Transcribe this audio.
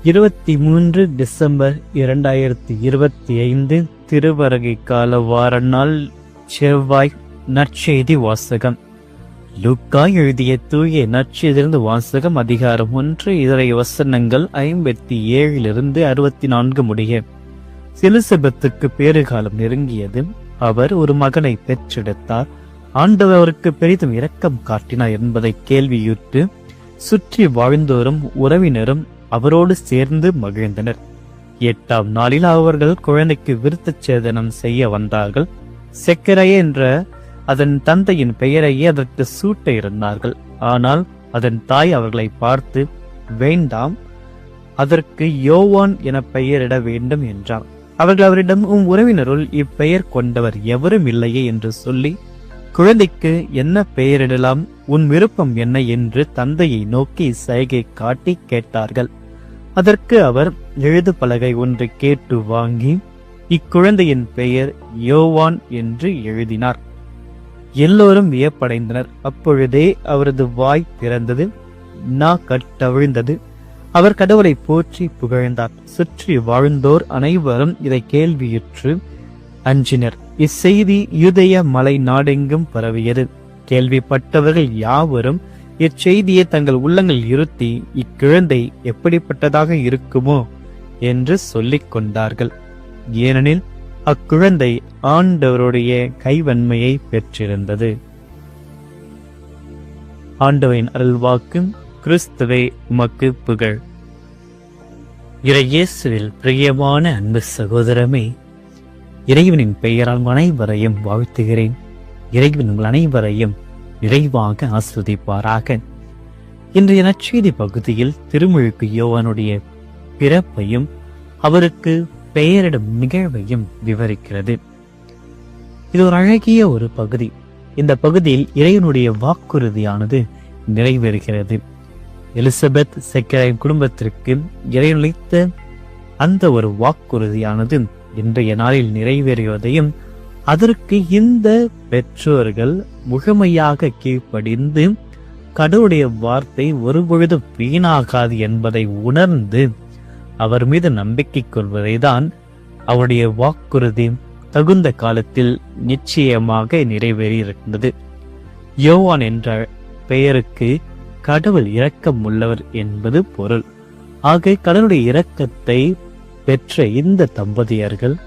23 December 2025 திருவருகை கால வார நாள் செவ்வாய். நற்செய்தி வாசகம். லூக்கா எழுதிய தூய நற்செய்தியிலிருந்து வாசகம். அதிகாரம் 1, இதரை வசனங்கள் 57 64 முடிய. எலிசபெத்துக்கு பேறுகாலம் நெருங்கியது. அவர் ஒரு மகனை பெற்றெடுத்தார். ஆண்டவர் அவருக்கு பெரிதும் இரக்கம் காட்டினார் என்பதை கேள்வியுற்று சுற்றி வாழ்ந்தோரும் உறவினரும் அவரோடு சேர்ந்து மகிழ்ந்தனர். 8ஆம் நாளில் அவர்கள் குழந்தைக்கு விருத்த சேதனம் செய்ய வந்தார்கள். செக்கரைய என்ற அதன் தந்தையின் பெயரையே அதற்கு சூட்ட இருந்தார்கள். ஆனால் அதன் தாய் அவர்களை பார்த்து, வேண்டாம், அதற்கு யோவான் என பெயரிட வேண்டும் என்றார். அவர்கள் அவரிடம், உறவினருள் இப்பெயர் கொண்டவர் எவரும் இல்லையே என்று சொல்லி, குழந்தைக்கு என்ன பெயரிடலாம், உன் விருப்பம் என்ன என்று தந்தையை நோக்கி சைகை காட்டி கேட்டார்கள். அதற்கு அவர் எழுது பலகை ஒன்று கேட்டு வாங்கி இக்குழந்தையின் பெயர் யோவான் என்று எழுதினார். எல்லோரும் வியப்படைந்தனர். அப்பொழுதே அவரது வாய் திறந்தது, நா கட்டவிழ்ந்தது. அவர் கடவுளை போற்றி புகழ்ந்தார். சுற்றி வாழ்ந்தோர் அனைவரும் இதை கேள்வியுற்று அஞ்சினர். இச்செய்தி யூதேய மலை நாடெங்கும் பரவியது. கேள்விப்பட்டவர்கள் யாவரும் இச்செய்தியை தங்கள் உள்ளங்கள் இருத்தி, இக்குழந்தை எப்படிப்பட்டதாக இருக்குமோ என்று சொல்லிக் கொண்டார்கள். ஏனெனில் அக்குழந்தை ஆண்டவருடைய கைவன்மையை பெற்றிருந்தது. ஆண்டவரின் அருள்வாக்கும். கிறிஸ்துவே உமக்கு புகழ். இறையேசுவில் பிரியமான அன்பு சகோதரமே, இறைவனின் பெயரால் அனைவரையும் வாழ்த்துகிறேன். இறைவன் உங்கள் அனைவரையும் நிறைவாக ஆஸ்வதிப்பாராக. இன்றைய நற்செய்தி பகுதியில் திருமுழுக்கு யோவானுடைய பிறப்பையும் அவருக்கு பெயரிடும் நிகழ்வையும் விவரிக்கிறது. இது ஒரு அழகிய ஒரு பகுதி. இந்த பகுதியில் இறைவனுடைய வாக்குறுதியானது நிறைவேறுகிறது. எலிசபெத் செக்கரை குடும்பத்திற்கு இறைவனளித்த அந்த ஒரு வாக்குறுதியானது இன்றைய நாளில் நிறைவேறுவதையும், அதற்கு இந்த பெற்றோர்கள் முழுமையாக கீழ்ப்படிந்து கடவுளுடைய வார்த்தை ஒருபொழுதும் வீணாகாது என்பதை உணர்ந்து அவர் மீது நம்பிக்கை கொள்வதை தான் அவருடைய வாக்குறுதி தகுந்த காலத்தில் நிச்சயமாக நிறைவேறியிருந்தது. யோவான் என்ற பெயருக்கு கடவுள் இரக்கம் உள்ளவர் என்பது பொருள். ஆக கடவுளுடைய இரக்கத்தை பெற்ற இந்த தம்பதியர்கள்